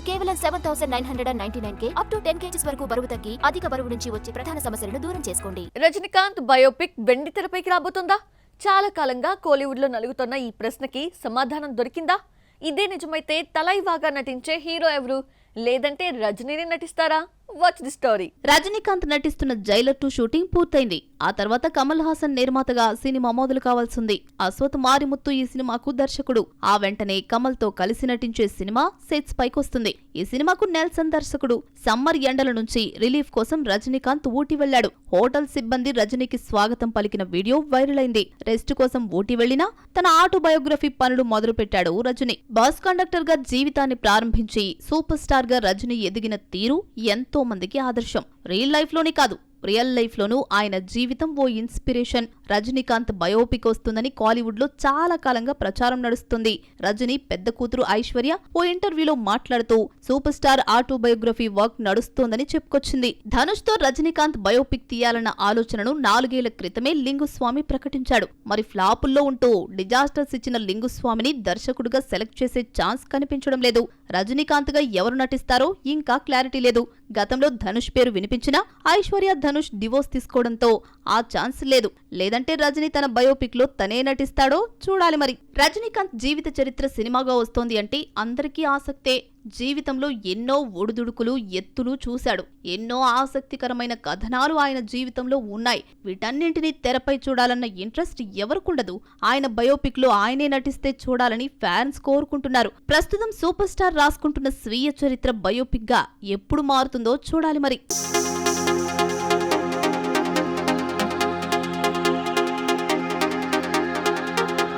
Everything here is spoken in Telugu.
కేవలం 7,999K అప్ టు 10 kgs వరకు బరువు తగ్గి అధిక బరువు నుంచి వచ్చే ప్రధాన సమస్యలను దూరం చేసుకోండి. రజనీకాంత్ బయోపిక్ వెండి తెరపైకి రాబోతుందా? చాలా కాలంగా కోలీవుడ్ లో నలుగుతున్న ఈ ప్రశ్నకి సమాధానం దొరికిందా? ఇదే నిజమైతే తలైవాగా నటించే హీరో ఎవరు? లేదంటే రజనీని నటిస్తారా? Watch the story. రజనీకాంత్ నటిస్తున్న జైలర్ 2 షూటింగ్ పూర్తయింది. ఆ తర్వాత కమల్ హాసన్ నిర్మాతగా సినిమా మొదలు కావాల్సింది. అశ్వత్ మారిముత్తు ఈ సినిమాకు దర్శకుడు. ఆ వెంటనే కమల్ తో కలిసి నటించే సినిమా సెట్స్ పైకొస్తుంది. ఈ సినిమాకు నెల్సన్ దర్శకుడు. సమ్మర్ ఎండల నుంచి రిలీఫ్ కోసం రజనీకాంత్ ఊటీ వెళ్లాడు. హోటల్ సిబ్బంది రజనీకి స్వాగతం పలికిన వీడియో వైరల్ అయింది. రెస్ట్ కోసం ఊటీ వెళ్లినా తన ఆటోబయోగ్రఫీ పనులు మొదలుపెట్టాడు రజనీ. బస్ కండక్టర్ గా జీవితాన్ని ప్రారంభించి సూపర్ స్టార్ గా రజనీ ఎదిగిన తీరు ఎంతో మందికి ఆదర్శం. రియల్ లైఫ్ లోనే కాదు, రియల్ లైఫ్ లోనూ ఆయన జీవితం ఓ ఇన్స్పిరేషన్. రజనీకాంత్ బయోపిక్ వస్తుందని కాలీవుడ్ లో చాలా కాలంగా ప్రచారం నడుస్తుంది. రజనీ పెద్ద కూతురు ఐశ్వర్య ఓ ఇంటర్వ్యూలో మాట్లాడుతూ సూపర్ స్టార్ ఆటోబయోగ్రఫీ వర్క్ నడుస్తోందని చెప్పుకొచ్చింది. ధనుష్ తో రజనీకాంత్ బయోపిక్ తీయాలన్న ఆలోచనను 4 ఏళ్ల క్రితమే లింగుస్వామి ప్రకటించాడు. మరి ఫ్లాపుల్లో ఉంటూ డిజాస్టర్స్ ఇచ్చిన లింగుస్వామిని దర్శకుడుగా సెలెక్ట్ చేసే ఛాన్స్ కనిపించడం లేదు. రజనీకాంత్ గా ఎవరు నటిస్తారో ఇంకా క్లారిటీ లేదు. గతంలో ధనుష్ పేరు వినిపించినా ఐశ్వర్య ధనుష్ డివోర్స్ తీసుకోవడంతో ఆ ఛాన్స్ లేదు. లేదంటే రజనీ తన బయోపిక్ లో తనే నటిస్తాడో చూడాలి. మరి రజనీకాంత్ జీవిత చరిత్ర సినిమాగా వస్తోంది అంటే అందరికీ ఆసక్తే. జీవితంలో ఎన్నో ఒడిదుడుకులు ఎత్తులు చూశాడు. ఎన్నో ఆసక్తికరమైన కథనాలు ఆయన జీవితంలో ఉన్నాయి. వీటన్నింటినీ తెరపై చూడాలన్న ఇంట్రెస్ట్ ఎవరికుండదు. ఆయన బయోపిక్ లో ఆయనే నటిస్తే చూడాలని ఫ్యాన్స్ కోరుకుంటున్నారు. ప్రస్తుతం సూపర్ స్టార్ రాసుకుంటున్న స్వీయ చరిత్ర బయోపిక్ గా ఎప్పుడు మారుతుందో చూడాలి మరి.